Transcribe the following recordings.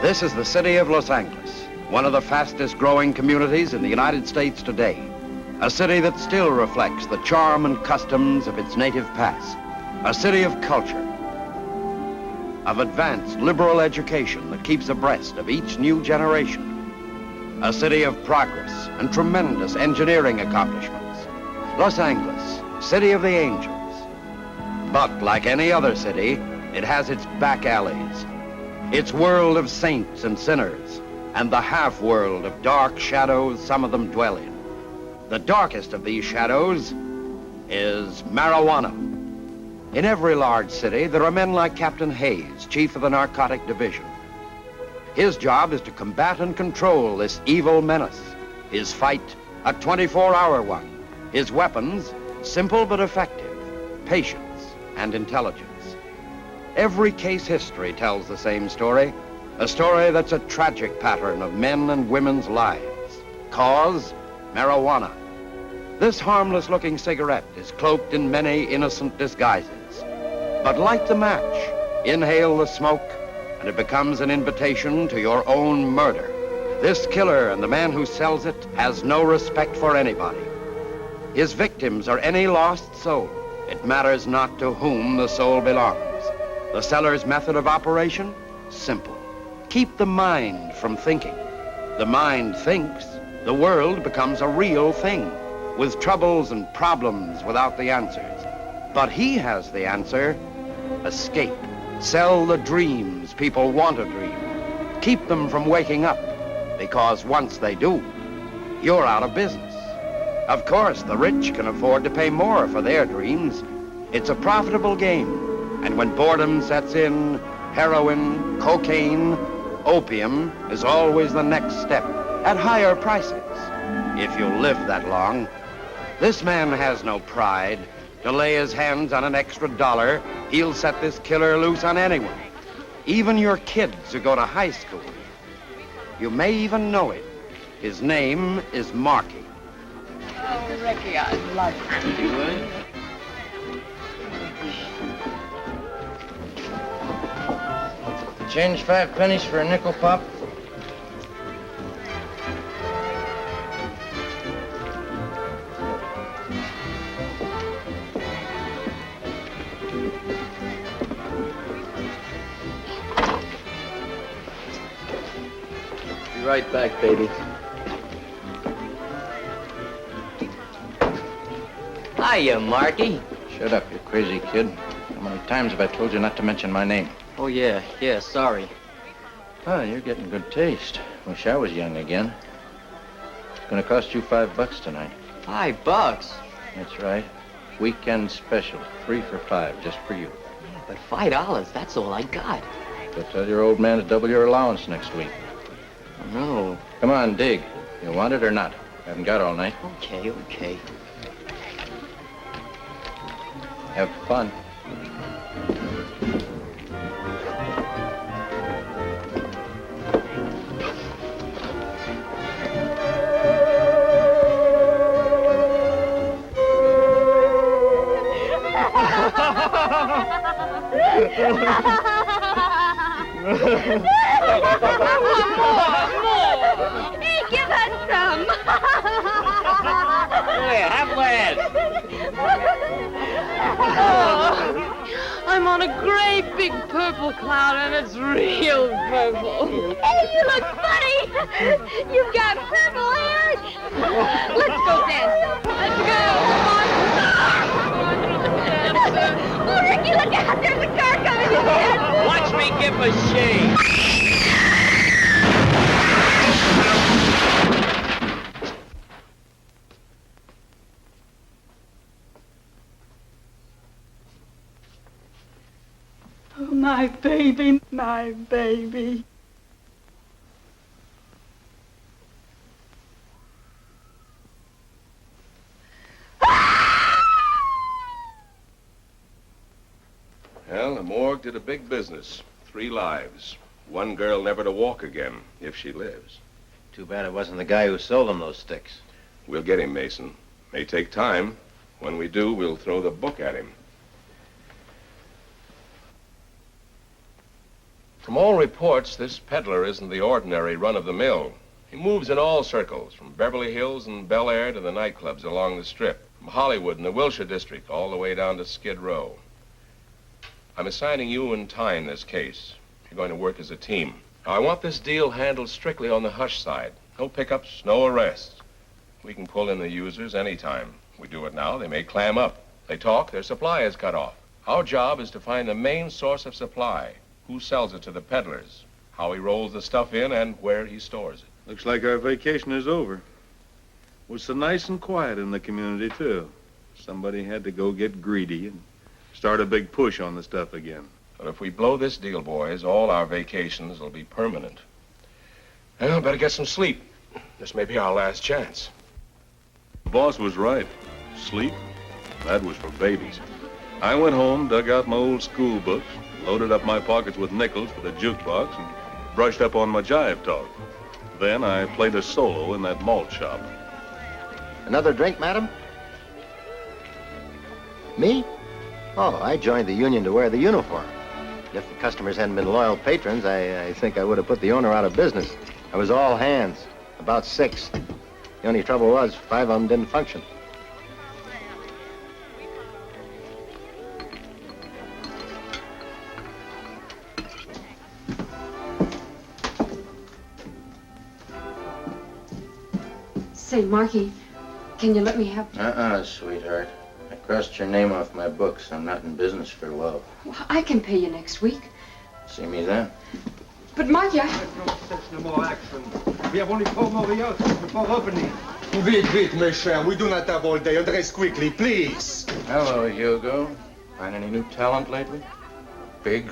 This is the city of Los Angeles, one of the fastest growing communities in the United States today. A city that still reflects the charm and customs of its native past. A city of culture, of advanced liberal education that keeps abreast of each new generation. A city of progress and tremendous engineering accomplishments. Los Angeles, city of the angels. But like any other city, it has its back alleys, its world of saints and sinners, and the half-world of dark shadows some of them dwell in. The darkest of these shadows is marijuana. In every large city, there are men like Captain Hayes, chief of the narcotic division. His job is to combat and control this evil menace. His fight, a 24-hour one. His weapons, simple but effective, patience and intelligence. Every case history tells the same story, a story that's a tragic pattern of men and women's lives. Cause, marijuana. This harmless-looking cigarette is cloaked in many innocent disguises. But light the match, inhale the smoke, and it becomes an invitation to your own murder. This killer and the man who sells it has no respect for anybody. His victims are any lost soul. It matters not to whom the soul belongs. The seller's method of operation? Simple. Keep the mind from thinking. The mind thinks, the world becomes a real thing, with troubles and problems without the answers. But he has the answer. Escape. Sell the dreams people want to dream. Keep them from waking up, because once they do, you're out of business. Of course, the rich can afford to pay more for their dreams. It's a profitable game. And when boredom sets in, heroin, cocaine, opium is always the next step, at higher prices, if you live that long. This man has no pride. To lay his hands on an extra $1, he'll set this killer loose on anyone, even your kids who go to high school. You may even know him. His name is Marky. Oh, Ricky, I'd love it. You would? Change 5 pennies for a nickel pop? Be right back, baby. Hiya, Marky. Shut up, you crazy kid. How many times have I told you not to mention my name? Oh, yeah, sorry. Oh, you're getting good taste. Wish I was young again. It's gonna cost you $5 tonight. $5? That's right. Weekend special. 3 for $5, just for you. Yeah, but $5, that's all I got. So tell your old man to double your allowance next week. Oh, no. Come on, dig. You want it or not? Haven't got all night. Okay. Have fun. Hey, give us some. Hey, have last. I'm on a great big purple cloud, and it's real purple. Hey, you look funny. You've got purple hair. Let's go dance. Let's go. Oh, Ricky, look out. There's a car coming in. Watch me give a shave. Oh, my baby, my baby. Well, the morgue did a big business. 3 lives. One girl never to walk again, if she lives. Too bad it wasn't the guy who sold them those sticks. We'll get him, Mason. May take time. When we do, we'll throw the book at him. From all reports, this peddler isn't the ordinary run-of-the-mill. He moves in all circles, from Beverly Hills and Bel Air to the nightclubs along the Strip, from Hollywood and the Wilshire District all the way down to Skid Row. I'm assigning you and Tyne this case. You're going to work as a team. Now, I want this deal handled strictly on the hush side. No pickups, no arrests. We can pull in the users anytime. We do it now, they may clam up. They talk, their supply is cut off. Our job is to find the main source of supply. Who sells it to the peddlers, how he rolls the stuff in, and where he stores it. Looks like our vacation is over. It was so nice and quiet in the community, too. Somebody had to go get greedy and start a big push on the stuff again. But if we blow this deal, boys, all our vacations will be permanent. Well, better get some sleep. This may be our last chance. The boss was right. Sleep, that was for babies. I went home, dug out my old school books, loaded up my pockets with nickels for the jukebox, and brushed up on my jive talk. Then I played a solo in that malt shop. Another drink, madam? Me? Oh, I joined the union to wear the uniform. If the customers hadn't been loyal patrons, I think I would have put the owner out of business. I was all hands, about 6. The only trouble was 5 of them didn't function. Say, Marky, can you let me help you? Sweetheart. I crossed your name off my books. I'm not in business for love. Well, I can pay you next week. See me then? But, Marky, No more action. We have only 4 more years before opening. Wait, mes chers. We do not have all day. Undress quickly, please. Hello, Hugo. Find any new talent lately? Pig,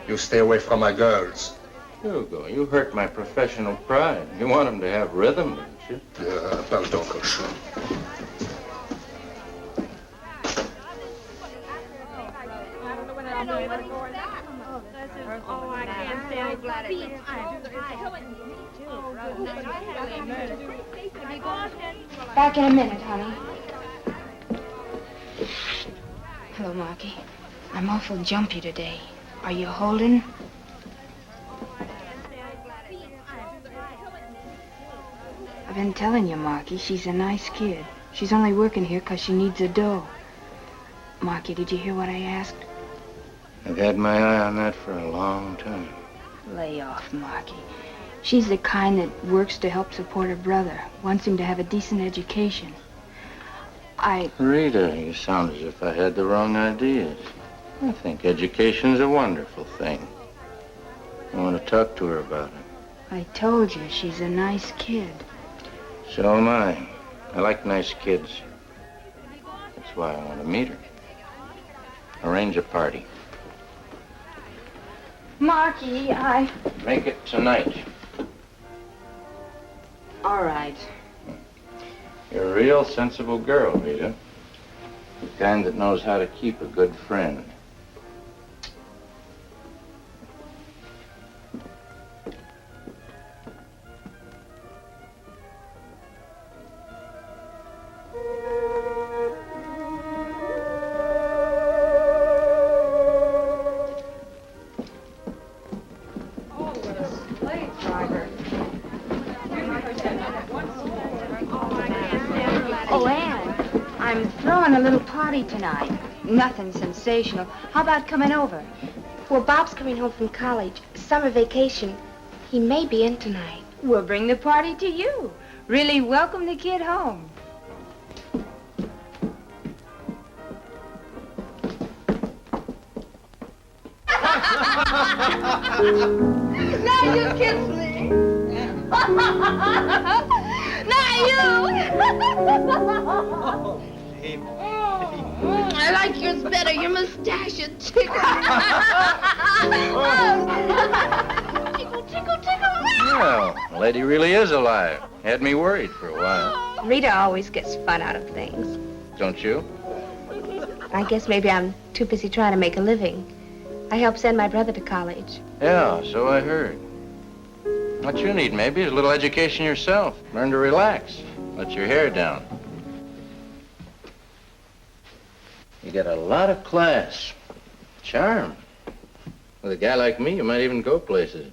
you stay away from my girls. Hugo, you hurt my professional pride. You want them to have rhythm, don't you? Pardon, cochon. Back in a minute, honey. Hello, Marky. I'm awful jumpy today. Are you holding? I've been telling you, Marky, she's a nice kid. She's only working here 'cause she needs the dough. Marky, did you hear what I asked? I've had my eye on that for a long time. Lay off, Marky. She's the kind that works to help support her brother, wants him to have a decent education. Rita, you sound as if I had the wrong ideas. I think education's a wonderful thing. I want to talk to her about it. I told you, she's a nice kid. So am I. I like nice kids. That's why I want to meet her. Arrange a party. Marky, Make it tonight. All right. You're a real sensible girl, Rita. The kind that knows how to keep a good friend. Tonight. Nothing sensational. How about coming over? Well, Bob's coming home from college. Summer vacation. He may be in tonight. We'll bring the party to you. Really welcome the kid home. Now you kiss me. Now you. I like yours better. Your mustache is tickle. Tickle, tickle, tickle. Well, the lady really is alive. Had me worried for a while. Rita always gets fun out of things. Don't you? I guess maybe I'm too busy trying to make a living. I helped send my brother to college. Yeah, so I heard. What you need, maybe, is a little education yourself. Learn to relax. Let your hair down. You got a lot of class. Charm. With a guy like me, you might even go places.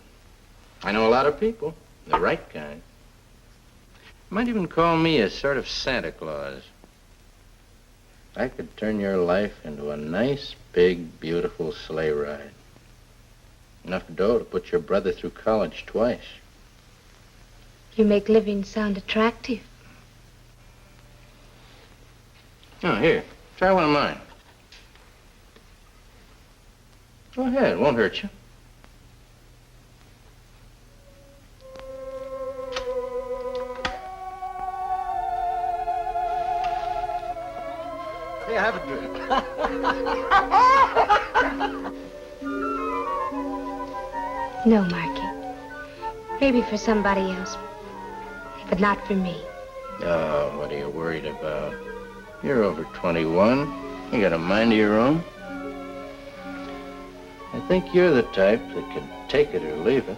I know a lot of people, the right kind. You might even call me a sort of Santa Claus. I could turn your life into a nice, big, beautiful sleigh ride. Enough dough to put your brother through college twice. You make living sound attractive. Oh, here, try one of mine. Go ahead, it won't hurt you. Hey, have it. No, Marky. Maybe for somebody else, but not for me. Oh, what are you worried about? You're over 21. You got a mind of your own. I think you're the type that can take it or leave it.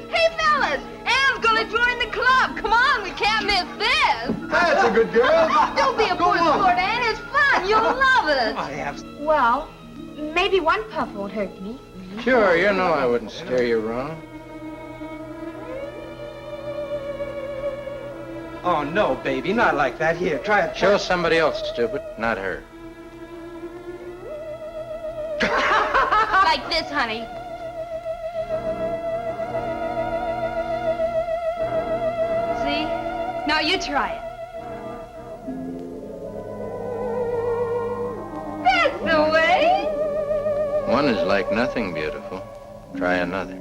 Hey, fellas, Anne's gonna join the club. Come on, we can't miss this. That's a good girl. Don't be a poor sport, Anne. It's fun. You'll love it. I have... Well, maybe one puff won't hurt me. Sure, you know I wouldn't steer you wrong. Oh, no, baby, not like that. Here, try it. Show somebody else, stupid, not her. Like this, honey. See? Now you try it. That's the way. One is like nothing beautiful. Try another.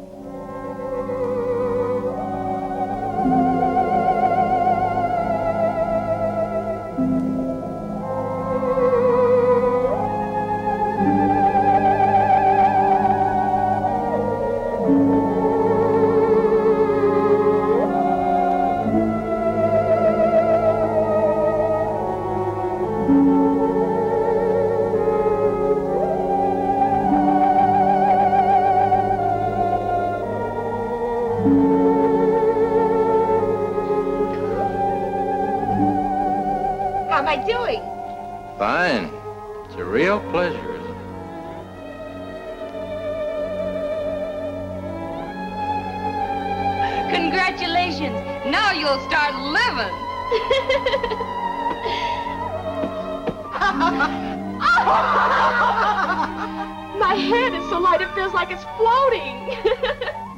How am I doing? Fine. It's a real pleasure, isn't it? Congratulations. Now you'll start living. My head is so light it feels like it's floating.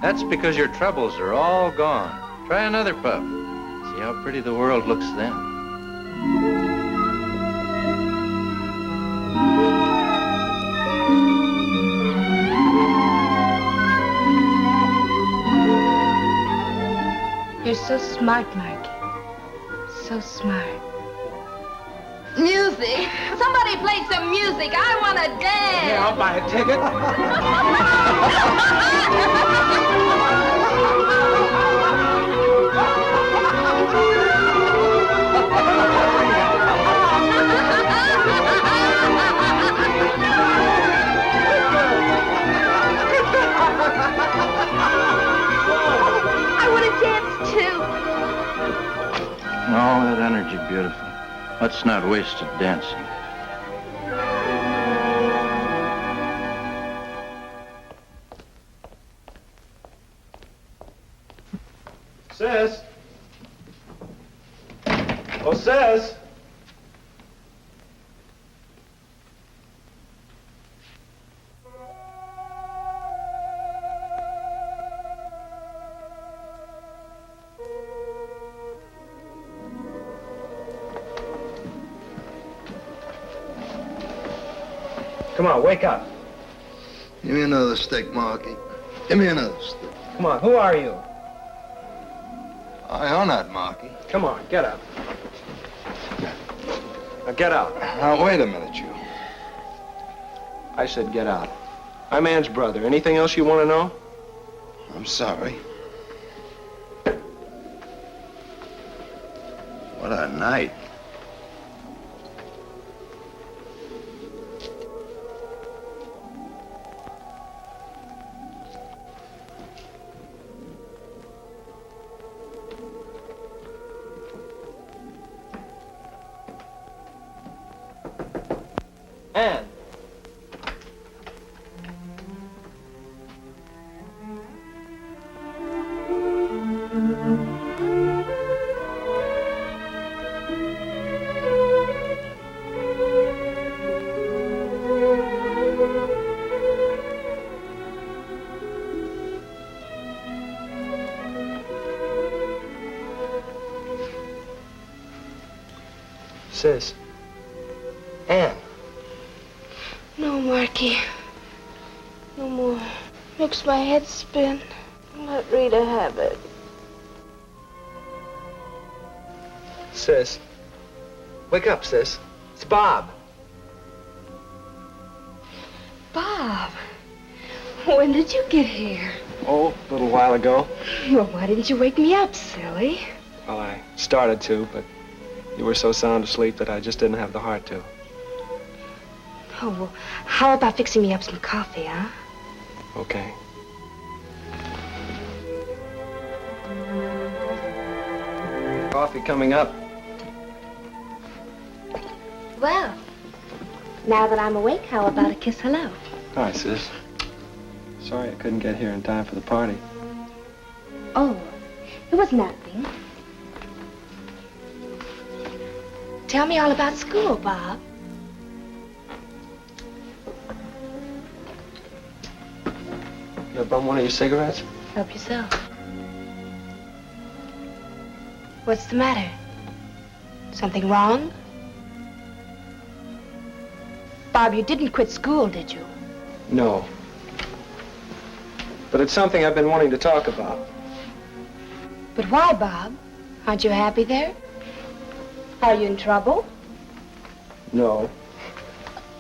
That's because your troubles are all gone. Try another puff. See how pretty the world looks then. You're so smart, Marky. So smart. Music. Somebody play some music. I want to dance. Yeah, I'll buy a ticket. I want to dance too. Oh, that energy, beautiful. Let's not waste it dancing. Sis? Oh, sis? Come on, wake up. Give me another stick, Marky. Give me another stick. Come on, who are you? I own that, Marky. Come on, get up. Now get out. Now, wait a minute, you. I said get out. I'm Ann's brother. Anything else you want to know? I'm sorry. What a night. Ann. Sis. Ann. No, Marky. No more. Makes my head spin. Let Rita have it. Sis. Wake up, sis. It's Bob. Bob, when did you get here? Oh, a little while ago. Well, why didn't you wake me up, silly? Well, I started to, but you were so sound asleep that I just didn't have the heart to. Oh, well, how about fixing me up some coffee, huh? Okay. Coffee coming up. Well, now that I'm awake, how about a kiss hello? Hi, sis. Sorry I couldn't get here in time for the party. Oh, it was nothing. Tell me all about school, Bob. You bum one of your cigarettes? Help yourself. What's the matter? Something wrong? Bob, you didn't quit school, did you? No. But it's something I've been wanting to talk about. But why, Bob? Aren't you happy there? Are you in trouble? No.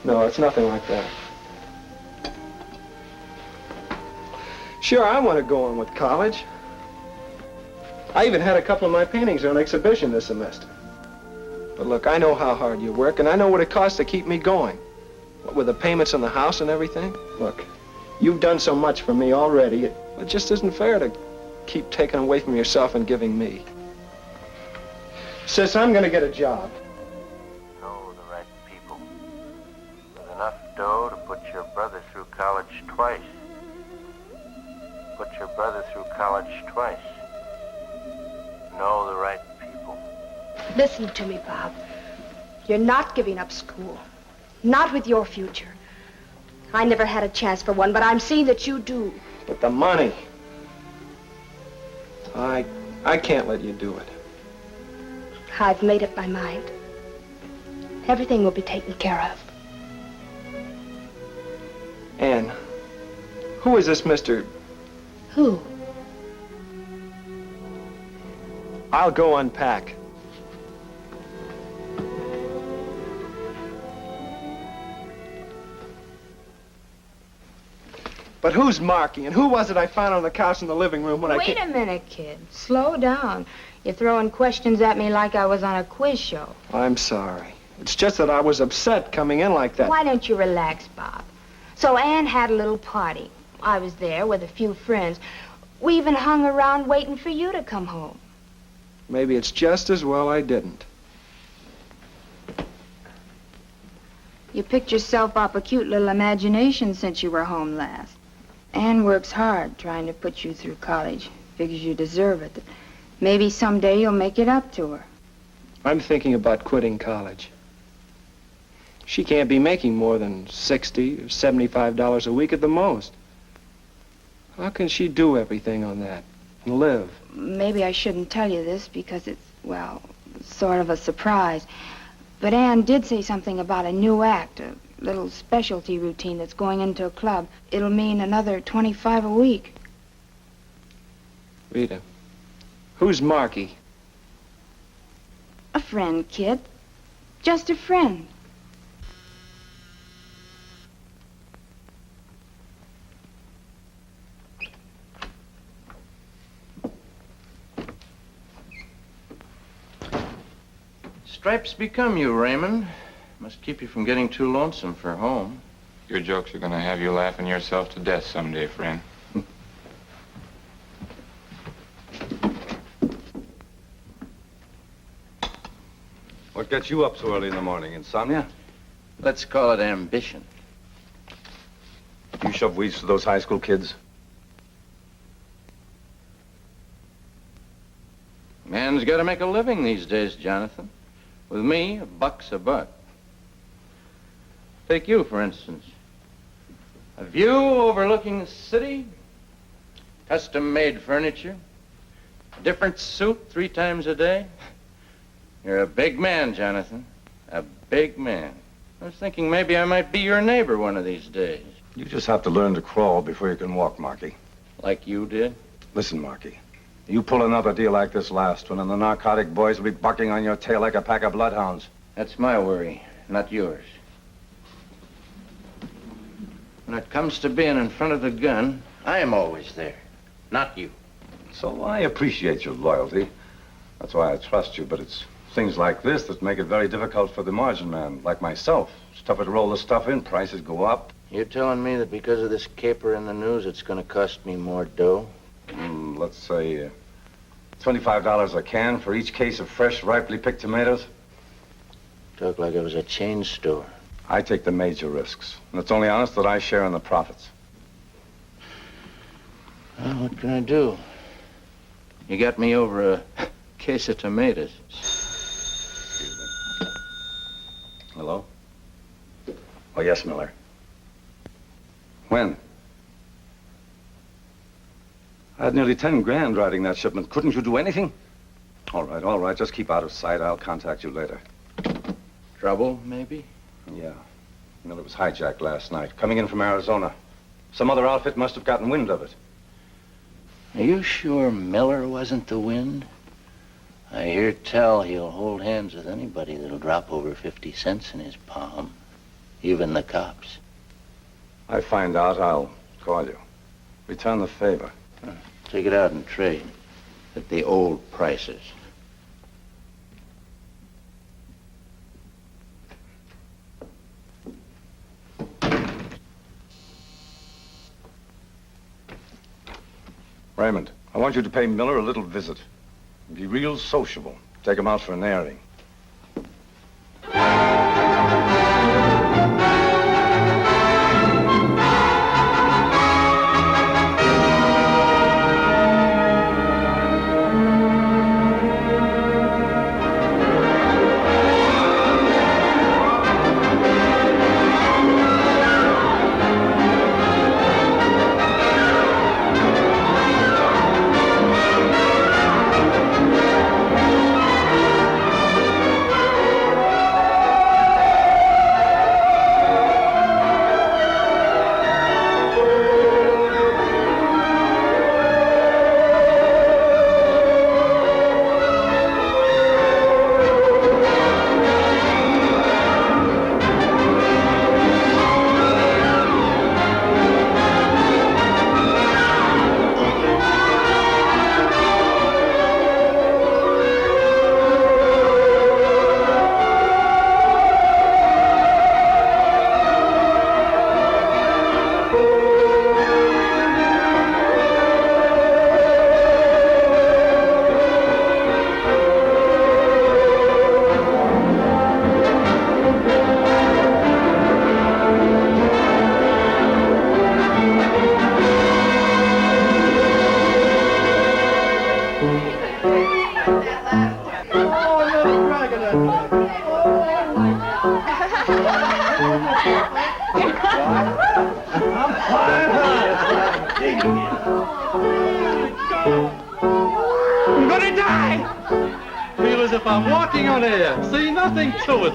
No, it's nothing like that. Sure, I want to go on with college. I even had a couple of my paintings on exhibition this semester. But look, I know how hard you work, and I know what it costs to keep me going. What with the payments on the house and everything. Look, you've done so much for me already. It just isn't fair to keep taking away from yourself and giving me. Sis, I'm gonna get a job. Know the right people. With enough dough to put your brother through college twice. Put your brother through college twice. Know the right people. Listen to me, Bob. You're not giving up school. Not with your future. I never had a chance for one, but I'm seeing that you do. But the money. I can't let you do it. I've made up my mind. Everything will be taken care of. Ann, who is this Mr. Who? I'll go unpack. But who's Marky, and who was it I found on the couch in the living room when I came? Wait a minute, kid. Slow down. You're throwing questions at me like I was on a quiz show. I'm sorry. It's just that I was upset coming in like that. Why don't you relax, Bob? So Ann had a little party. I was there with a few friends. We even hung around waiting for you to come home. Maybe it's just as well I didn't. You picked yourself up a cute little imagination since you were home last. Ann works hard trying to put you through college. Figures you deserve it. Maybe someday you'll make it up to her. I'm thinking about quitting college. She can't be making more than $60 or $75 a week at the most. How can she do everything on that and live? Maybe I shouldn't tell you this because it's, well, sort of a surprise. But Ann did say something about a new act, a little specialty routine that's going into a club. It'll mean another $25 a week. Rita, who's Marky? A friend, kid. Just a friend. Stripes become you, Raymond. Must keep you from getting too lonesome for home. Your jokes are gonna have you laughing yourself to death someday, friend. What gets you up so early in the morning? Insomnia? Let's call it ambition. You shove weeds to those high school kids? Man's got to make a living these days, Jonathan. With me, a buck's a buck. Take you, for instance. A view overlooking the city, custom-made furniture, a different suit 3 times a day. You're a big man, Jonathan. A big man. I was thinking maybe I might be your neighbor one of these days. You just have to learn to crawl before you can walk, Marky. Like you did? Listen, Marky. You pull another deal like this last one, and the narcotic boys will be barking on your tail like a pack of bloodhounds. That's my worry, not yours. When it comes to being in front of the gun, I am always there, not you. So I appreciate your loyalty. That's why I trust you, but it's things like this that make it very difficult for the margin man, like myself. It's tougher to roll the stuff in, prices go up. You're telling me that because of this caper in the news, it's going to cost me more dough? Let's say $25 a can for each case of fresh, ripely picked tomatoes. Talk like it was a chain store. I take the major risks, and it's only honest that I share in the profits. Well, what can I do? You got me over a case of tomatoes. Excuse me. Hello? Oh, yes, Miller. When? I had nearly 10 grand riding that shipment. Couldn't you do anything? All right. Just keep out of sight. I'll contact you later. Trouble, maybe? Yeah. Miller was hijacked last night, coming in from Arizona. Some other outfit must have gotten wind of it. Are you sure Miller wasn't the wind? I hear tell he'll hold hands with anybody that'll drop over 50 cents in his palm. Even the cops. I find out, I'll call you. Return the favor. Take it out and trade at the old prices. Raymond, I want you to pay Miller a little visit. Be real sociable. Take him out for an airing. I'm gonna die! Feel as if I'm walking on air. See, nothing to it.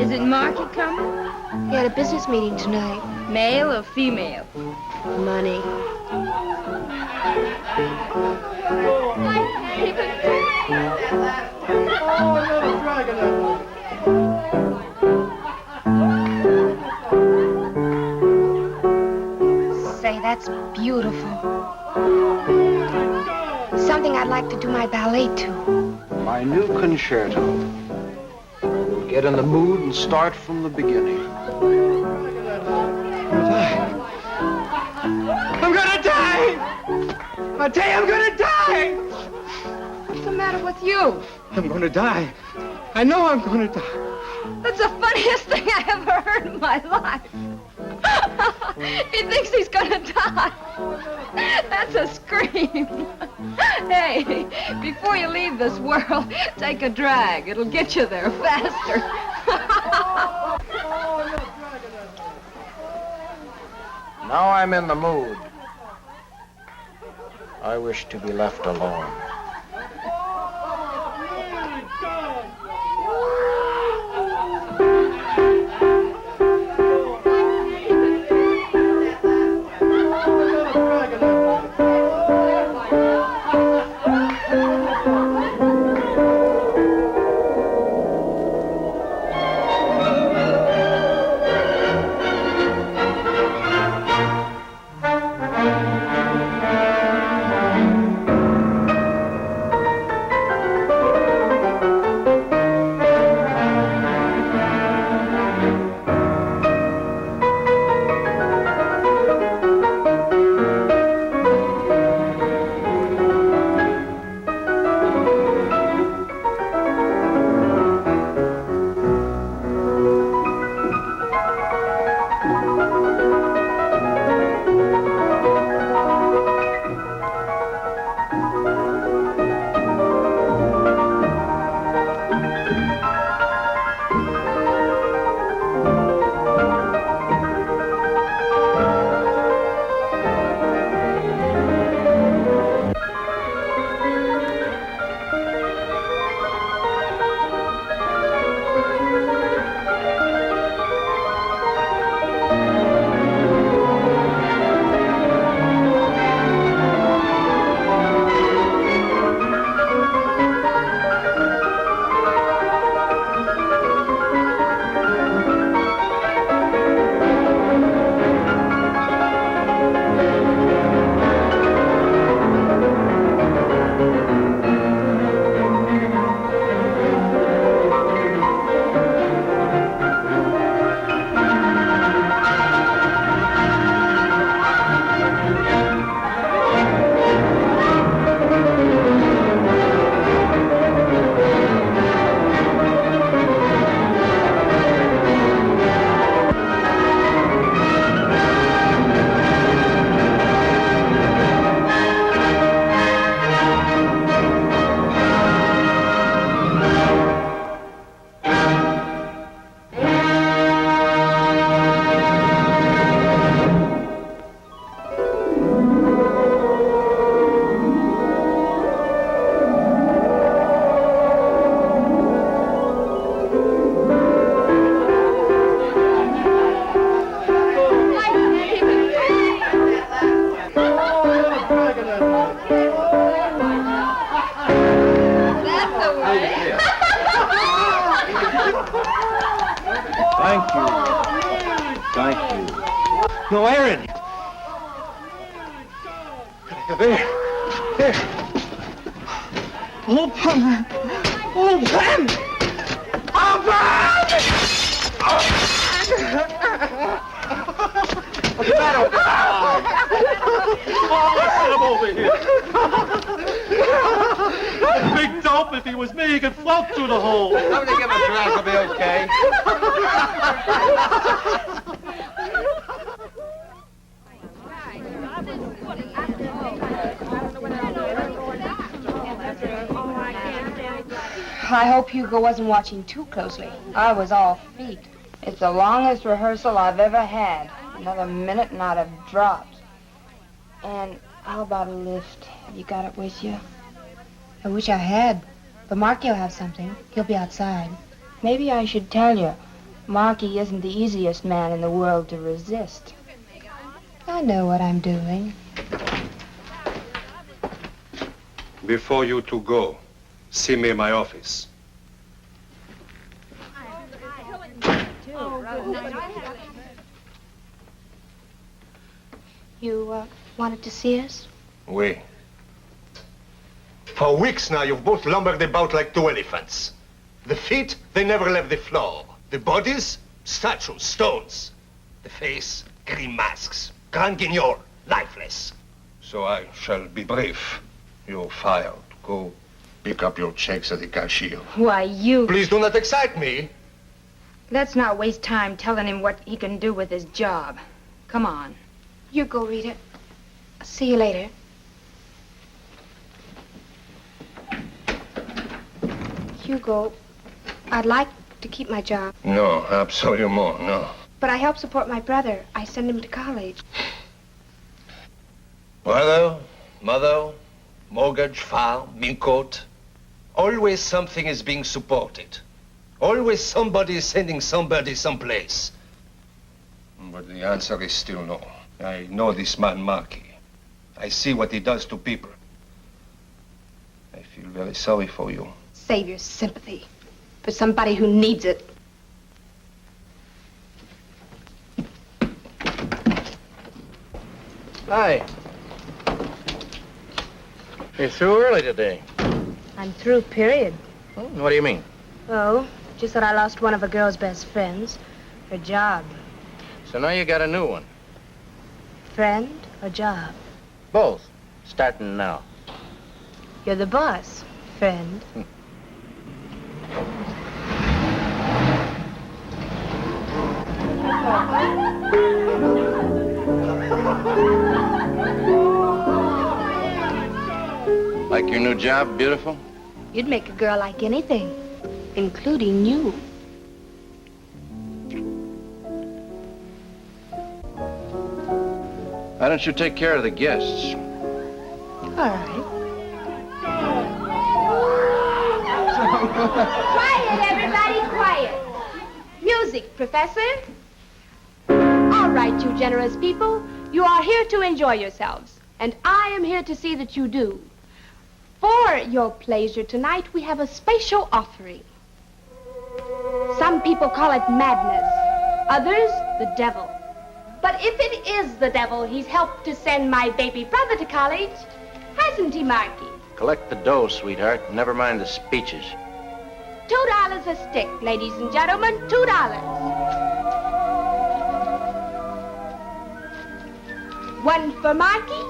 Is it Marky coming? He had a business meeting tonight. Male or female? Money. Say, that's beautiful. Something I'd like to do my ballet to. My new concerto. We'll get in the mood and start from the beginning. I'm gonna die! I tell you, I'm gonna die! What's the matter with you? I'm gonna die. I know I'm gonna die. That's the funniest thing I ever heard in my life. He thinks he's gonna die. That's a scream. Hey, before you leave this world, take a drag. It'll get you there faster. Now I'm in the mood. I wish to be left alone. Thank you. Thank you. No, Aaron. There. Open. Open. Open! What's the matter with this? Oh, let's get him over here. Big dope, if he was me, he could float through the hole. Somebody give him a drag, he'll be okay. I hope Hugo wasn't watching too closely. I was all feet. It's the longest rehearsal I've ever had. Another minute and I'd have dropped. And how about a lift? Have you got it with you? I wish I had. But Marky will have something. He'll be outside. Maybe I should tell you, Marky isn't the easiest man in the world to resist. I know what I'm doing. Before you two go, see me in my office. You, wanted to see us? Oui. For weeks now, you've both lumbered about like two elephants. The feet, they never left the floor. The bodies, statues, stones. The face, green masks. Grand guignol, lifeless. So I shall be brief. You're fired. Go pick up your checks at the cashier. Why, you... Please do not excite me. Let's not waste time telling him what he can do with his job. Come on. You go, Rita. See you later. Hugo, I'd like to keep my job. No, absolutely no. But I help support my brother. I send him to college. Brother, mother, mortgage, farm, milk coat. Always something is being supported. Always somebody is sending somebody someplace. But the answer is still no. I know this man, Marky. I see what he does to people. I feel very sorry for you. Save your sympathy for somebody who needs it. Hi. You're through early today. I'm through, period. Oh, what do you mean? Oh, just that I lost one of a girl's best friends. Her job. So now you got a new one. Friend or job? Both. Starting now. You're the boss, friend. Like your new job, beautiful? You'd make a girl like anything, including you. Why don't you take care of the guests? All right. Quiet, everybody, quiet. Music, Professor. All right, you generous people. You are here to enjoy yourselves, and I am here to see that you do. For your pleasure tonight, we have a special offering. Some people call it madness, others the devil. But if it is the devil, he's helped to send my baby brother to college, hasn't he, Marky? Collect the dough, sweetheart. Never mind the speeches. $2 a stick, ladies and gentlemen, $2. One for Marky,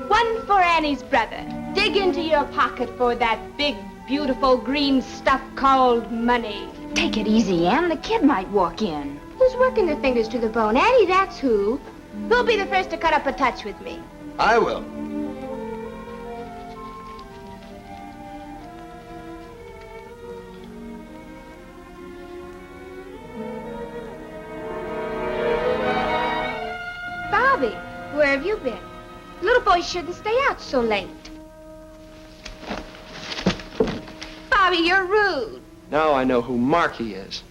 one for Annie's brother. Dig into your pocket for that big, beautiful green stuff called money. Take it easy, Ann. The kid might walk in. Who's working their fingers to the bone? Annie, that's who. Who'll be the first to cut up a touch with me? I will. Bobby, where have you been? Little boys shouldn't stay out so late. Bobby, you're rude. Now I know who Marky is.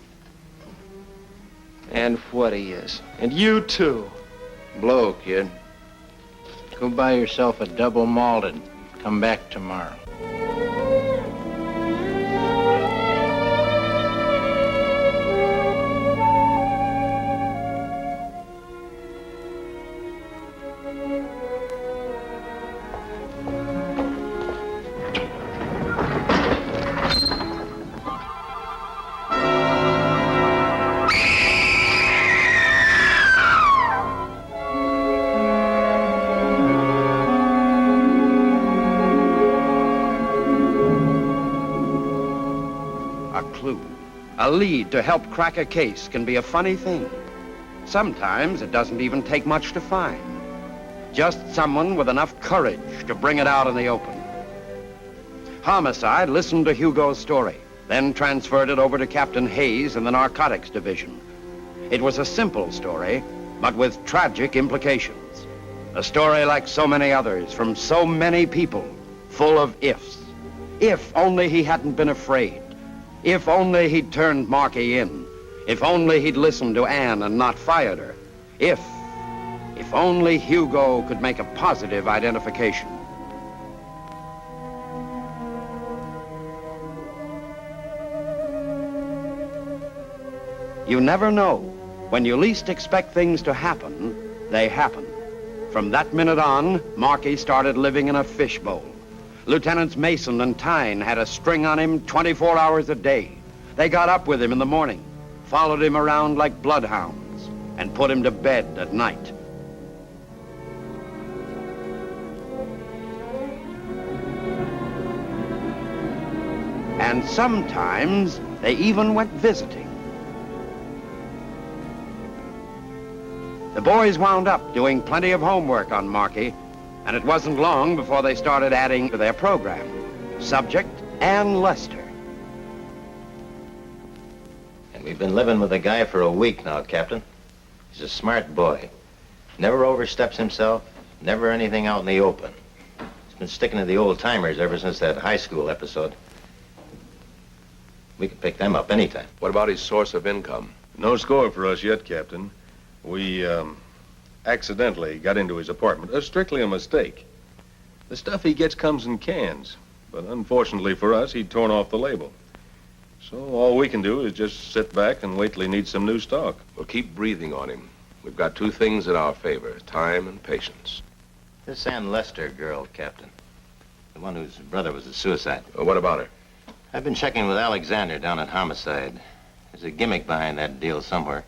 And what he is. And you, too. Blow, kid. Go buy yourself a double malted. Come back tomorrow. A lead to help crack a case can be a funny thing. Sometimes it doesn't even take much to find. Just someone with enough courage to bring it out in the open. Homicide listened to Hugo's story, then transferred it over to Captain Hayes in the Narcotics Division. It was a simple story, but with tragic implications. A story like so many others from so many people, full of ifs. If only he hadn't been afraid. If only he'd turned Marky in. If only he'd listened to Anne and not fired her. If only Hugo could make a positive identification. You never know. When you least expect things to happen, they happen. From that minute on, Marky started living in a fishbowl. Lieutenants Mason and Tyne had a string on him 24 hours a day. They got up with him in the morning, followed him around like bloodhounds, and put him to bed at night. And sometimes they even went visiting. The boys wound up doing plenty of homework on Marky, and it wasn't long before they started adding to their program, Subject and Lester. And we've been living with the guy for a week now, Captain. He's a smart boy. Never oversteps himself, never anything out in the open. He's been sticking to the old-timers ever since that high school episode. We can pick them up anytime. What about his source of income? No score for us yet, Captain. We, accidentally got into his apartment. Strictly a mistake. The stuff he gets comes in cans, but unfortunately for us, he'd torn off the label. So all we can do is just sit back and wait till he needs some new stock. We'll keep breathing on him. We've got two things in our favor, time and patience. This Ann Lester girl, Captain. The one whose brother was a suicide. What about her? I've been checking with Alexander down at Homicide. There's a gimmick behind that deal somewhere.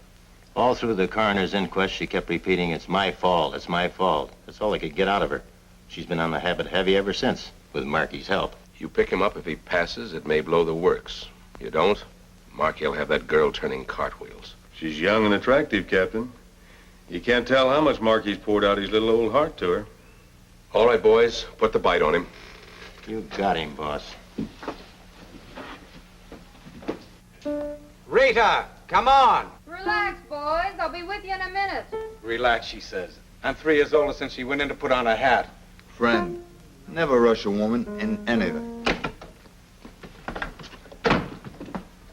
All through the coroner's inquest, she kept repeating, "It's my fault, it's my fault." That's all I could get out of her. She's been on the habit heavy ever since, with Marky's help. You pick him up if he passes, it may blow the works. You don't, Marky'll have that girl turning cartwheels. She's young and attractive, Captain. You can't tell how much Marky's poured out his little old heart to her. All right, boys, put the bite on him. You got him, boss. Rita, come on. Relax, boys. I'll be with you in a minute. Relax, she says. I'm 3 years older since she went in to put on her hat. Friend, never rush a woman in anything.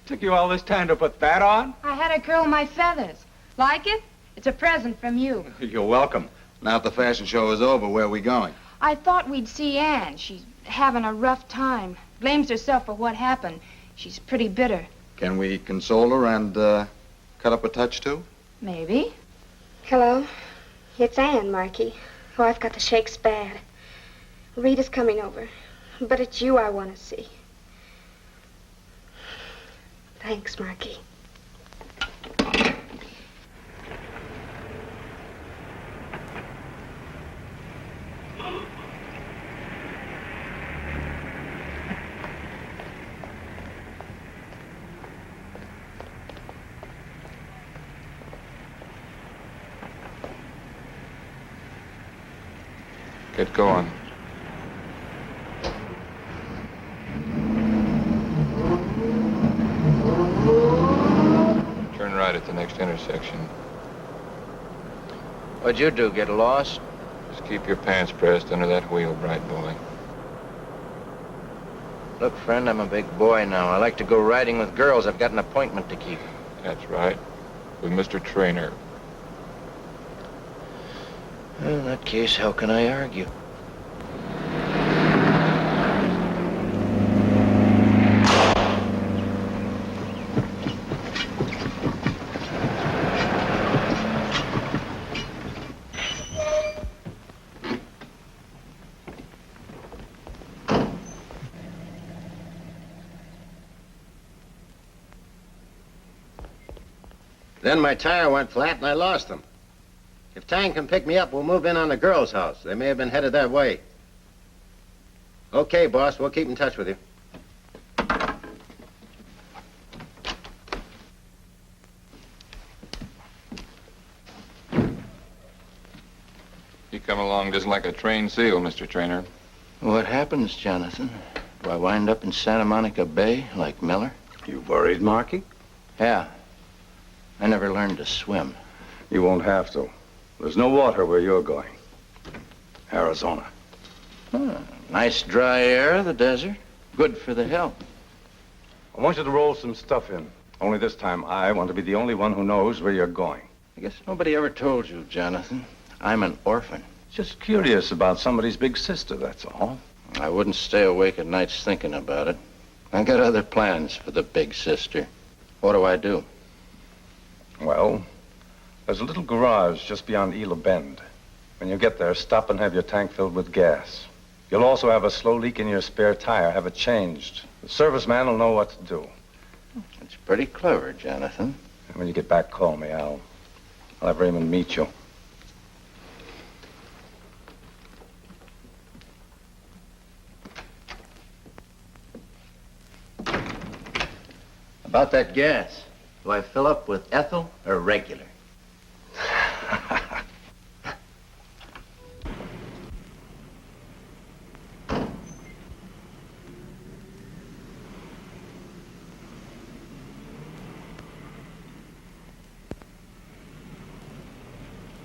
Took you all this time to put that on? I had to curl my feathers. Like it? It's a present from you. You're welcome. Now that the fashion show is over, where are we going? I thought we'd see Ann. She's having a rough time. Blames herself for what happened. She's pretty bitter. Can we console her and cut up a touch, too? Maybe. Hello. It's Ann, Marky. Oh, I've got the shakes bad. Rita's coming over. But it's you I want to see. Thanks, Marky. Get going. Turn right at the next intersection. What'd you do, get lost? Just keep your pants pressed under that wheel, bright boy. Look, friend, I'm a big boy now. I like to go riding with girls. I've got an appointment to keep. That's right. With Mr. Trainer. Well, in that case, how can I argue? Then my tire went flat and I lost them. If Tang can pick me up, we'll move in on the girls' house. They may have been headed that way. Okay, boss, we'll keep in touch with you. You come along just like a trained seal, Mr. Trainer. What happens, Jonathan? Do I wind up in Santa Monica Bay like Miller? You worried, Marky? Yeah. I never learned to swim. You won't have to. There's no water where you're going. Arizona. Nice dry air, the desert. Good for the health. I want you to roll some stuff in. Only this time, I want to be the only one who knows where you're going. I guess nobody ever told you, Jonathan. I'm an orphan. Just curious about somebody's big sister, that's all. I wouldn't stay awake at nights thinking about it. I got other plans for the big sister. What do I do? Well, there's a little garage just beyond Ela Bend. When you get there, stop and have your tank filled with gas. You'll also have a slow leak in your spare tire. Have it changed. The serviceman will know what to do. It's pretty clever, Jonathan. And when you get back, call me. I'll have Raymond meet you. About that gas, do I fill up with ethyl or regular?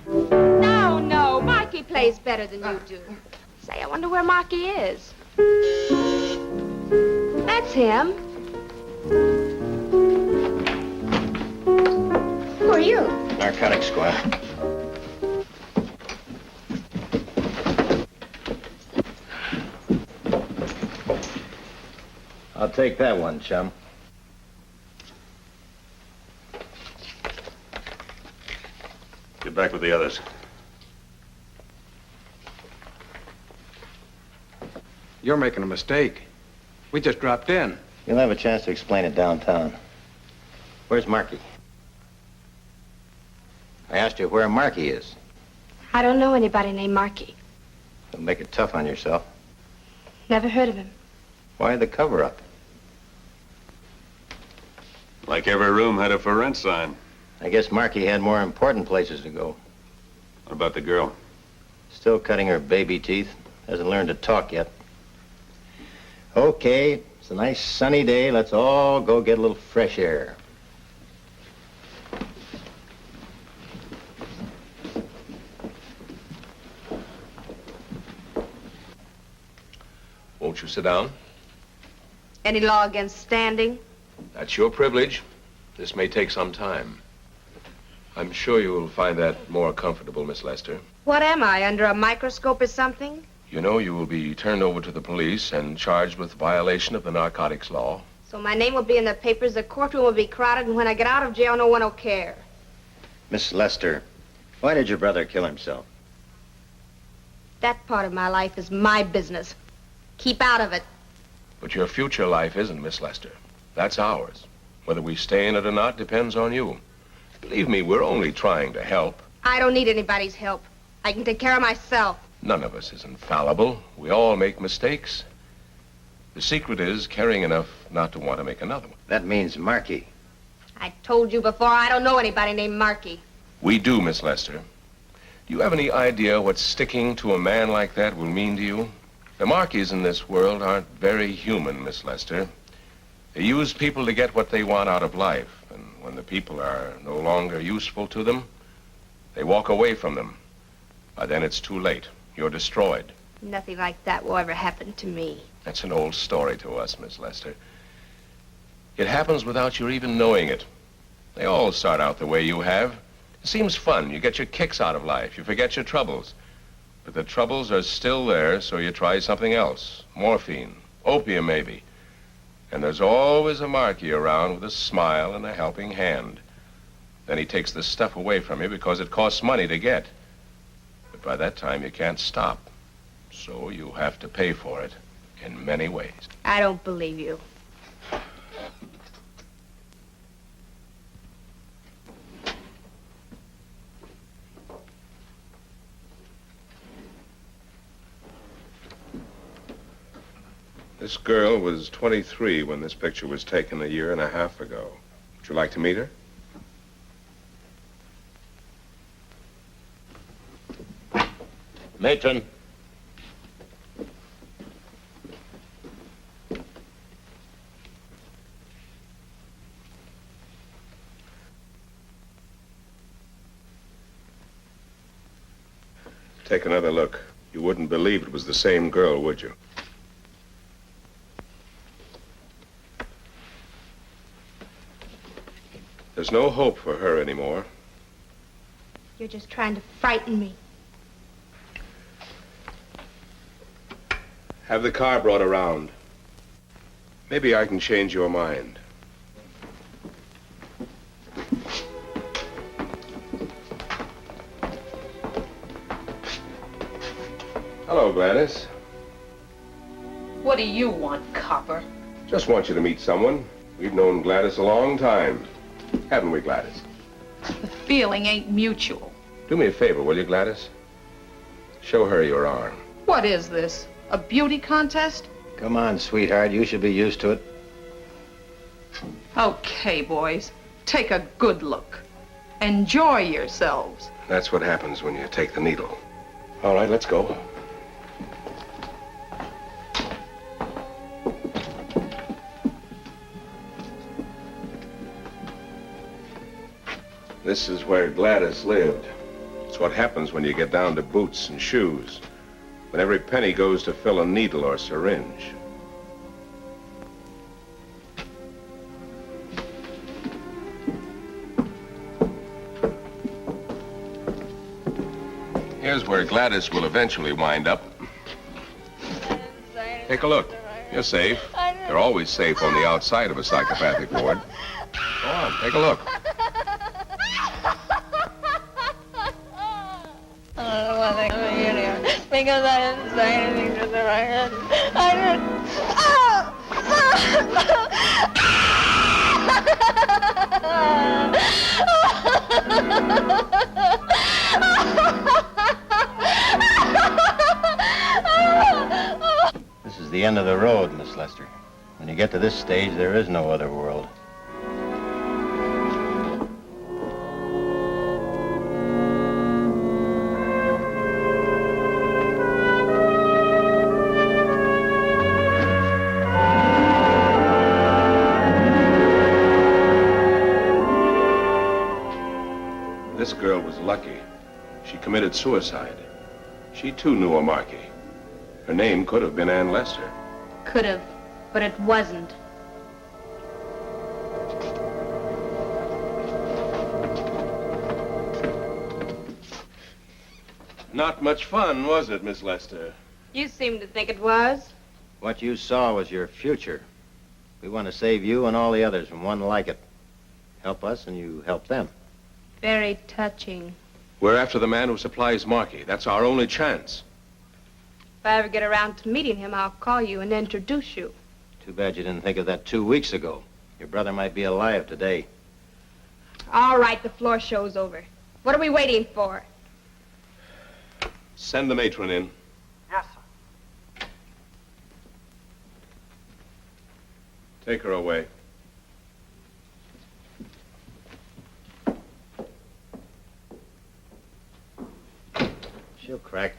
No, Marky plays better than you do. Say, I wonder where Marky is. That's him. Who are you? Narcotic squad. I'll take that one, chum. Get back with the others. You're making a mistake. We just dropped in. You'll have a chance to explain it downtown. Where's Marky? I asked you where Marky is. I don't know anybody named Marky. Don't make it tough on yourself. Never heard of him. Why the cover-up? Like every room had a for rent sign. I guess Marky had more important places to go. What about the girl? Still cutting her baby teeth. Hasn't learned to talk yet. Okay, it's a nice sunny day. Let's all go get a little fresh air. Won't you sit down? Any law against standing? That's your privilege. This may take some time. I'm sure you will find that more comfortable, Miss Lester. What am I, under a microscope or something? You know you will be turned over to the police and charged with violation of the narcotics law. So my name will be in the papers, the courtroom will be crowded, and when I get out of jail, no one will care. Miss Lester, why did your brother kill himself? That part of my life is my business. Keep out of it. But your future life isn't, Miss Lester. That's ours. Whether we stay in it or not depends on you. Believe me, we're only trying to help. I don't need anybody's help. I can take care of myself. None of us is infallible. We all make mistakes. The secret is caring enough not to want to make another one. That means Marky. I told you before, I don't know anybody named Marky. We do, Miss Lester. Do you have any idea what sticking to a man like that will mean to you? The Markies in this world aren't very human, Miss Lester. They use people to get what they want out of life. And when the people are no longer useful to them, they walk away from them. By then it's too late. You're destroyed. Nothing like that will ever happen to me. That's an old story to us, Miss Lester. It happens without your even knowing it. They all start out the way you have. It seems fun. You get your kicks out of life. You forget your troubles. But the troubles are still there, so you try something else. Morphine, opium maybe. And there's always a Marky around with a smile and a helping hand. Then he takes the stuff away from you because it costs money to get. But by that time, you can't stop. So you have to pay for it in many ways. I don't believe you. This girl was 23 when this picture was taken a year and a half ago. Would you like to meet her? Matron. Take another look. You wouldn't believe it was the same girl, would you? There's no hope for her anymore. You're just trying to frighten me. Have the car brought around. Maybe I can change your mind. Hello, Gladys. What do you want, copper? Just want you to meet someone. We've known Gladys a long time. Haven't we, Gladys? The feeling ain't mutual. Do me a favor, will you, Gladys? Show her your arm. What is this? A beauty contest? Come on, sweetheart. You should be used to it. Okay, boys. Take a good look. Enjoy yourselves. That's what happens when you take the needle. All right, let's go. This is where Gladys lived. It's what happens when you get down to boots and shoes. When every penny goes to fill a needle or syringe. Here's where Gladys will eventually wind up. Take a look. You're safe. They're always safe on the outside of a psychopathic ward. Go on, take a look. I don't know what they come in here because I didn't say anything to them. I This is the end of the road, Miss Lester. When you get to this stage, there is no other world. This girl was lucky. She committed suicide. She too knew a Markey. Her name could have been Ann Lester. Could have, but it wasn't. Not much fun, was it, Miss Lester? You seem to think it was. What you saw was your future. We want to save you and all the others from one like it. Help us and you help them. Very touching. We're after the man who supplies Markey. That's our only chance. If I ever get around to meeting him, I'll call you and introduce you. Too bad you didn't think of that 2 weeks ago. Your brother might be alive today. All right, the floor show's over. What are we waiting for? Send the matron in. Yes, sir. Take her away. She'll crack.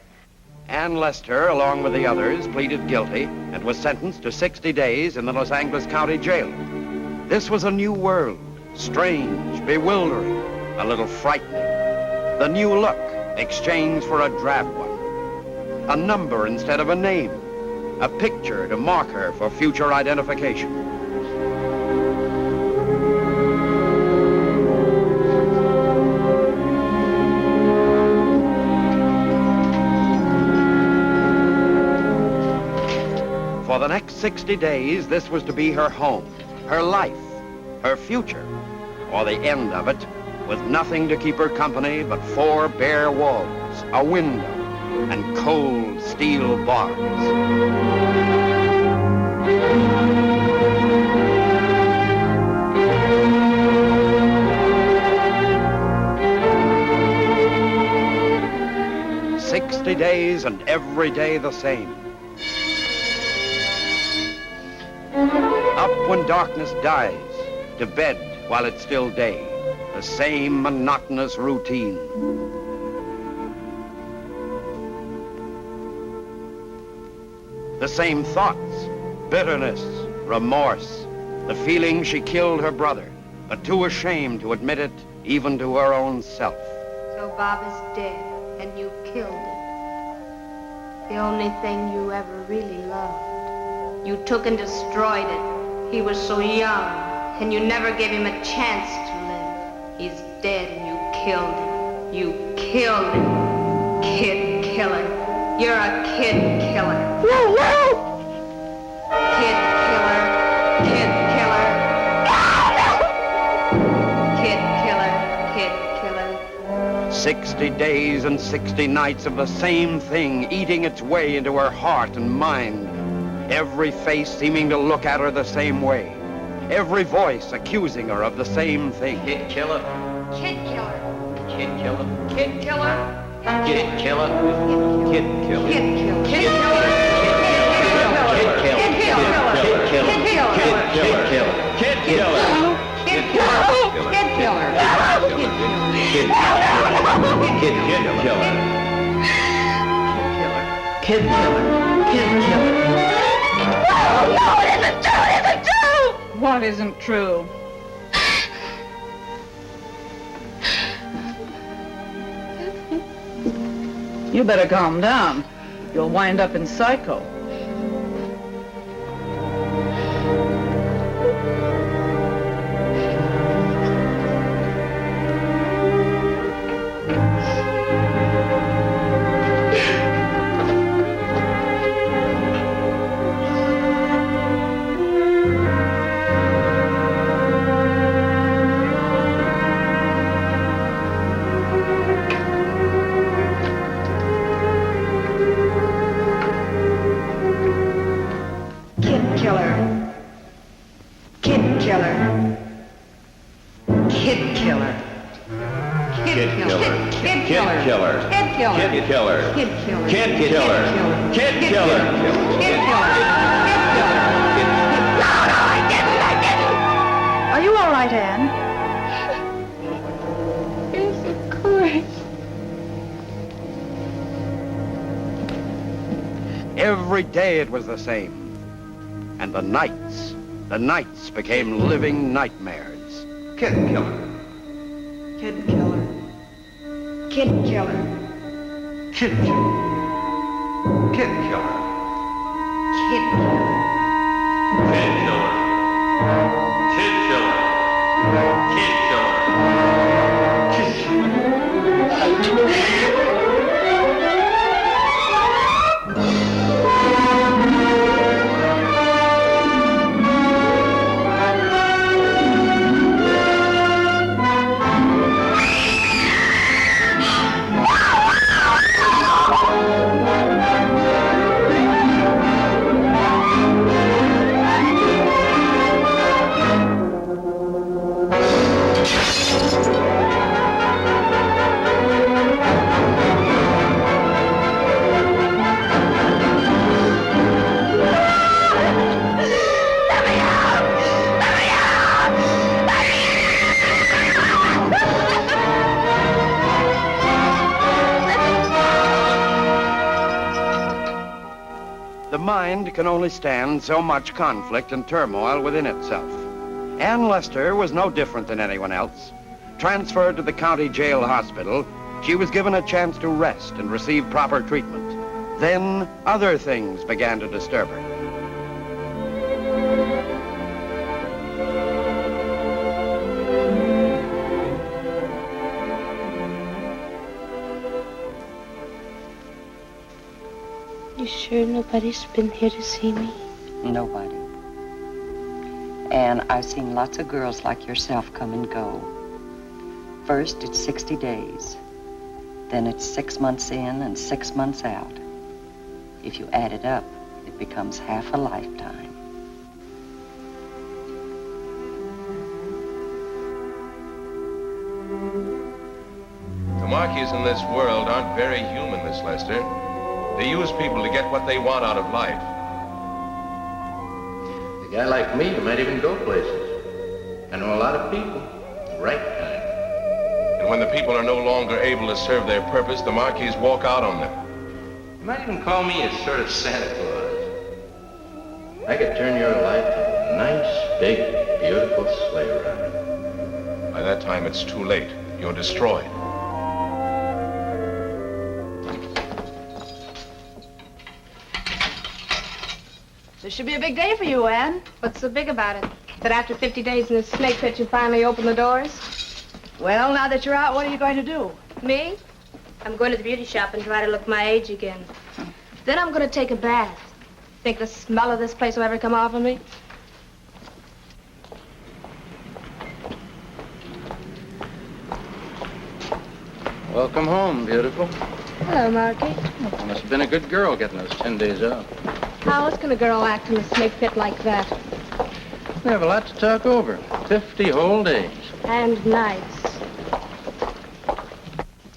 Ann Lester, along with the others, pleaded guilty and was sentenced to 60 days in the Los Angeles County Jail. This was a new world, strange, bewildering, a little frightening. The new look exchanged for a drab one. A number instead of a name. A picture to mark her for future identification. For the next 60 days, this was to be her home, her life, her future, or the end of it, with nothing to keep her company but 4 bare walls, a window, and cold steel bars. "60 days and every day the same. Up when darkness dies, to bed while it's still day. The same monotonous routine. The same thoughts, bitterness, remorse, the feeling she killed her brother, but too ashamed to admit it even to her own self. So Bob is dead, and you killed him. The only thing you ever really loved. You took and destroyed it. He was so young, and you never gave him a chance to live. He's dead, and you killed him. You killed him. Kid killer. You're a kid killer. Kid killer. Kid killer. Kid killer. Kid killer. 60 days and 60 nights of the same thing eating its way into her heart and mind. Every face seeming to look at her the same way. Every voice accusing her of the same thing. Kid killer. Kid killer. Kid killer. Kid killer. Kid killer. Kid killer. Kid killer. Kid killer. Kid killer. Kid killer. Kid killer. Kid killer. Kid killer. Kid killer. Kid killer. Kid killer. Kid killer. Kid killer. Kid killer. Kid killer. No, it isn't true. It isn't true. What isn't true? You better calm down. You'll wind up in psycho. Are you all right, Anne? Yes, of course. Every day it was the same. And the nights became living nightmares. Kid killer. Kid killer. Kid killer. Kid killer. Kid killer. Kid killer. Kid killer. Kid killer. Kid killer. Kid killer. The mind can only stand so much conflict and turmoil within itself. Ann Lester was no different than anyone else. Transferred to the county jail hospital, she was given a chance to rest and receive proper treatment. Then other things began to disturb her. You sure nobody's been here to see me? Nobody. And I've seen lots of girls like yourself come and go. First, it's 60 days. Then it's 6 months in and 6 months out. If you add it up, it becomes half a lifetime. The Marquis in this world aren't very human, Miss Lester. They use people to get what they want out of life. A guy like me, you might even go places. I know a lot of people. The right kind. And when the people are no longer able to serve their purpose, the Marquis walk out on them. You might even call me a sort of Santa Claus. I could turn your life into a nice, big, beautiful sleigh ride. By that time, it's too late. You're destroyed. This should be a big day for you, Anne. What's so big about it? That after 50 days in the snake pit, you finally open the doors? Well, now that you're out, what are you going to do? Me? I'm going to the beauty shop and try to look my age again. Then I'm going to take a bath. Think the smell of this place will ever come off of me? Welcome home, beautiful. Hello, Marky. You must have been a good girl getting those 10 days off. How else can a girl act in a snake pit like that? We have a lot to talk over. 50 whole days. And nights.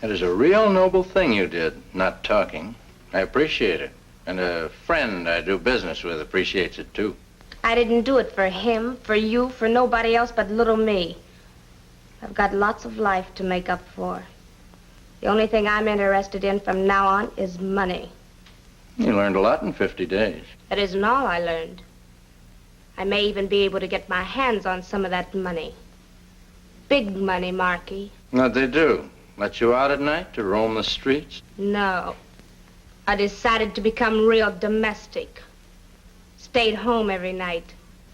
That is a real noble thing you did, not talking. I appreciate it. And a friend I do business with appreciates it, too. I didn't do it for him, for you, for nobody else but little me. I've got lots of life to make up for. The only thing I'm interested in from now on is money. You learned a lot in 50 days. That isn't all I learned. I may even be able to get my hands on some of that money. Big money, Marky. What'd they do? Let you out at night to roam the streets? No. I decided to become real domestic. Stayed home every night.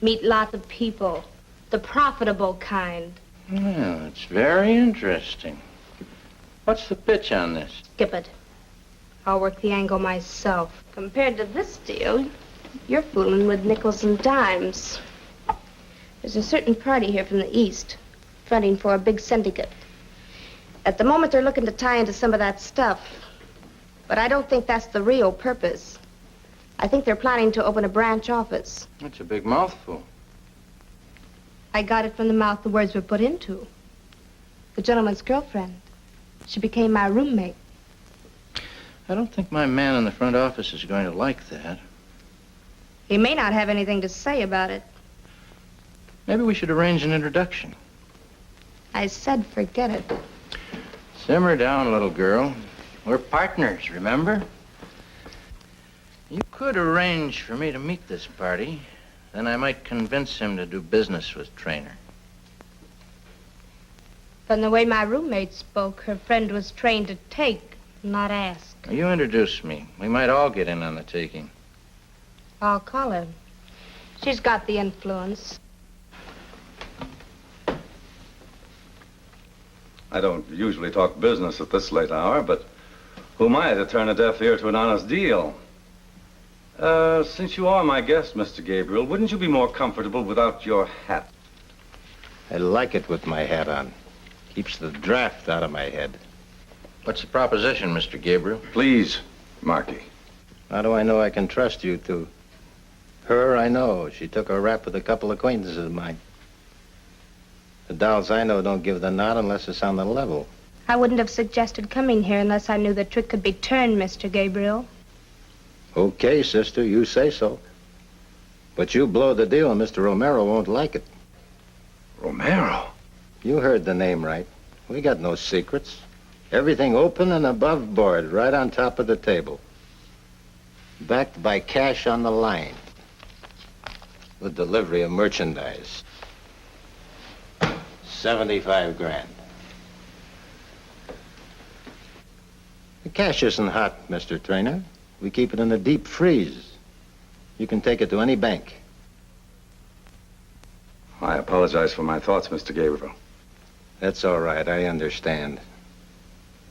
Meet lots of people. The profitable kind. Well, it's very interesting. What's the pitch on this? Skip it. I'll work the angle myself. Compared to this deal, you're fooling with nickels and dimes. There's a certain party here from the East, fronting for a big syndicate. At the moment, they're looking to tie into some of that stuff. But I don't think that's the real purpose. I think they're planning to open a branch office. That's a big mouthful. I got it from the mouth the words were put into. The gentleman's girlfriend. She became my roommate. I don't think my man in the front office is going to like that. He may not have anything to say about it. Maybe we should arrange an introduction. I said forget it. Simmer down, little girl. We're partners, remember? You could arrange for me to meet this party. Then I might convince him to do business with Traynor. From the way my roommate spoke, her friend was trained to take, not ask. You introduce me. We might all get in on the taking. I'll call her. She's got the influence. I don't usually talk business at this late hour, but who am I to turn a deaf ear to an honest deal? Since you are my guest, Mr. Gabriel, wouldn't you be more comfortable without your hat? I like it with my hat on. Keeps the draft out of my head. What's the proposition, Mr. Gabriel? Please, Marky. How do I know I can trust you two? Her, I know. She took a rap with a couple acquaintances of mine. The dolls I know don't give the nod unless it's on the level. I wouldn't have suggested coming here unless I knew the trick could be turned, Mr. Gabriel. Okay, sister, you say so. But you blow the deal and Mr. Romero won't like it. Romero? You heard the name right. We got no secrets. Everything open and above board, right on top of the table. Backed by cash on the line. With delivery of merchandise. 75 grand. The cash isn't hot, Mr. Traynor. We keep it in a deep freeze. You can take it to any bank. I apologize for my thoughts, Mr. Gabriel. That's all right, I understand.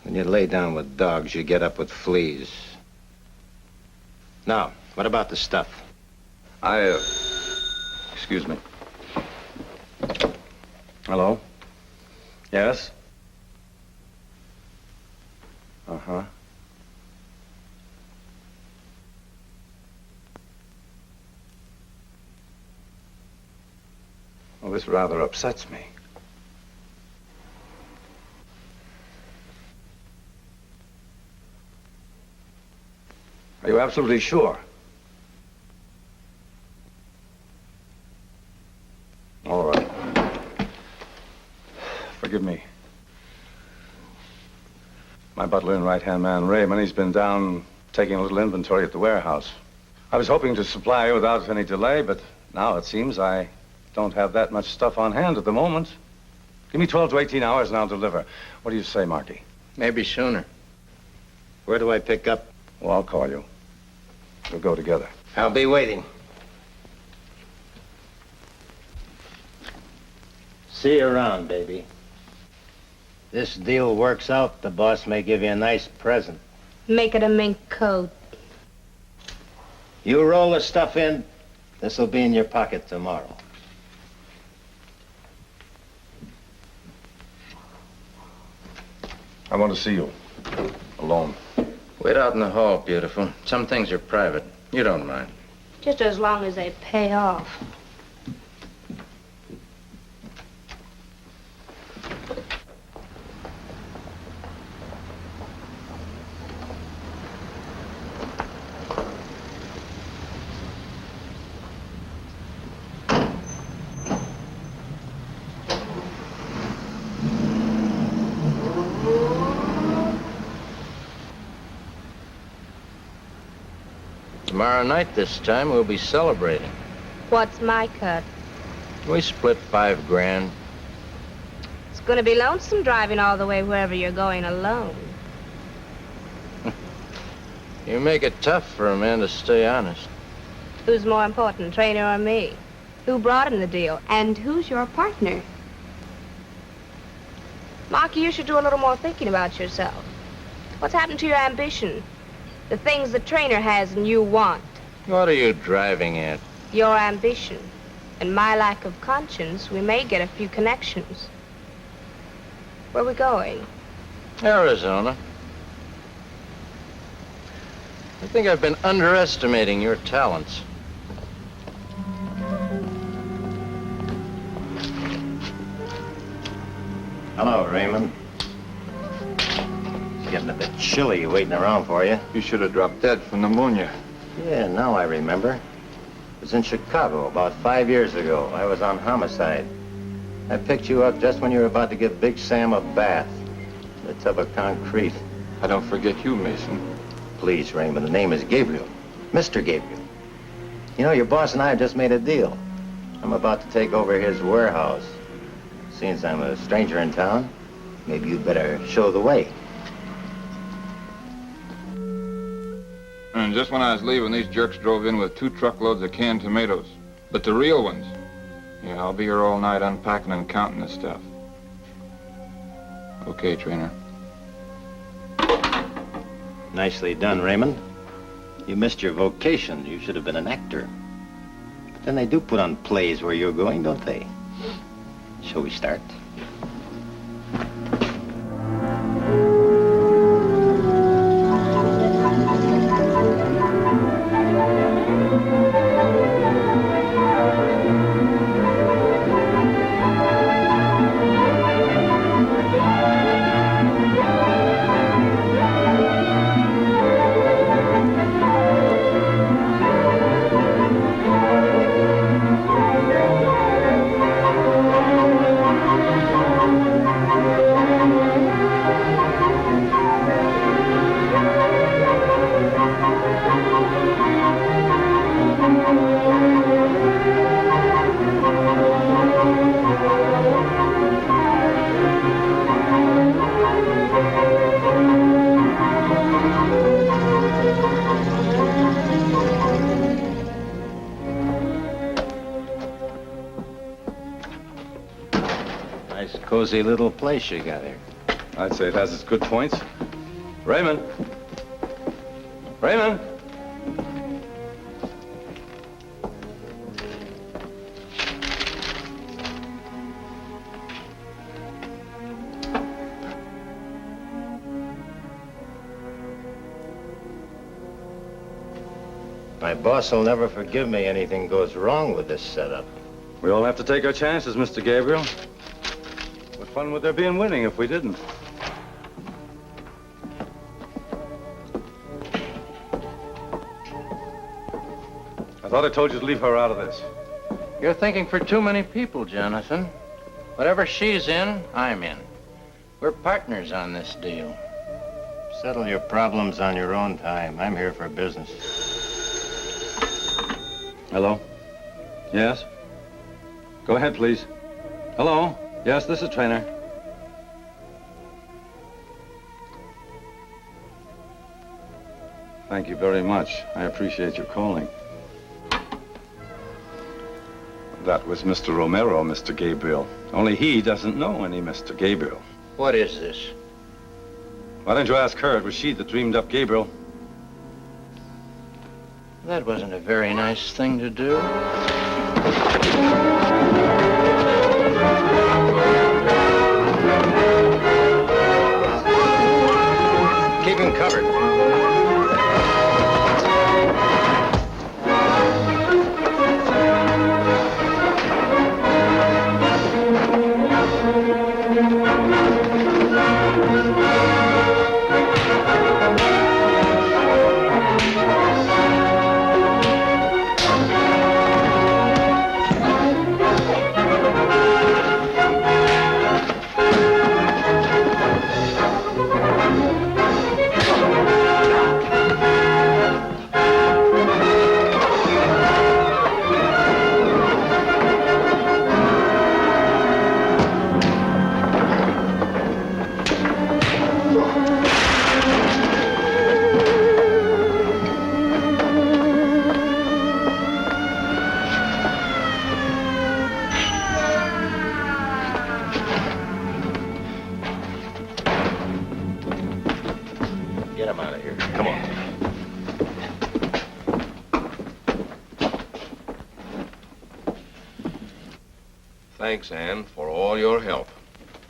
When you lay down with dogs, you get up with fleas. Now, what about the stuff? Excuse me. Hello? Yes? Uh-huh. Well, this rather upsets me. Are you absolutely sure? All right. Forgive me. My butler and right-hand man, Raymond, he's been down taking a little inventory at the warehouse. I was hoping to supply you without any delay, but now it seems I don't have that much stuff on hand at the moment. Give me 12 to 18 hours and I'll deliver. What do you say, Marky? Maybe sooner. Where do I pick up? Well, I'll call you. We'll go together. I'll be waiting. See you around, baby. This deal works out, the boss may give you a nice present. Make it a mink coat. You roll the stuff in, this'll be in your pocket tomorrow. I want to see you. Alone. Wait out in the hall, beautiful. Some things are private. You don't mind. Just as long as they pay off. Tomorrow night this time, we'll be celebrating. What's my cut? We split $5 grand. It's gonna be lonesome driving all the way wherever you're going alone. You make it tough for a man to stay honest. Who's more important, Trainer or me? Who brought him the deal? And who's your partner? Marky, you should do a little more thinking about yourself. What's happened to your ambition? The things the Trainer has and you want. What are you driving at? Your ambition. And my lack of conscience, we may get a few connections. Where are we going? Arizona. I think I've been underestimating your talents. Hello, Raymond. It's getting a bit chilly waiting around for you. You should have dropped dead from pneumonia. Yeah, now I remember. It was in Chicago about 5 years ago. I was on homicide. I picked you up just when you were about to give Big Sam a bath in a tub of concrete. I don't forget you, Mason. Please, Raymond, the name is Gabriel. Mr. Gabriel. You know, your boss and I have just made a deal. I'm about to take over his warehouse. Since I'm a stranger in town, maybe you'd better show the way. And just when I was leaving, these jerks drove in with 2 truckloads of canned tomatoes. But the real ones. Yeah, I'll be here all night unpacking and counting this stuff. Okay, Trainer. Nicely done, Raymond. You missed your vocation. You should have been an actor. But then they do put on plays where you're going, don't they? Shall we start? Cozy little place you got here. I'd say it has its good points. Raymond! Raymond! My boss will never forgive me anything goes wrong with this setup. We all have to take our chances, Mr. Gabriel. What fun would there be in winning if we didn't? I thought I told you to leave her out of this. You're thinking for too many people, Jonathan. Whatever she's in, I'm in. We're partners on this deal. Settle your problems on your own time. I'm here for business. Hello? Yes? Go ahead, please. Hello? Yes, this is Trainer. Thank you very much. I appreciate your calling. That was Mr. Romero, Mr. Gabriel. Only he doesn't know any Mr. Gabriel. What is this? Why don't you ask her? It was she that dreamed up Gabriel. That wasn't a very nice thing to do. Keep him covered. Get him out of here. Come on. Thanks, Anne, for all your help.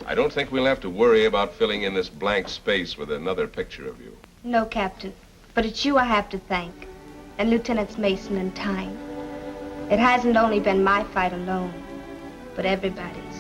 I don't think we'll have to worry about filling in this blank space with another picture of you. No, Captain. But it's you I have to thank. And Lieutenants Mason and Tyne. It hasn't only been my fight alone, but everybody's.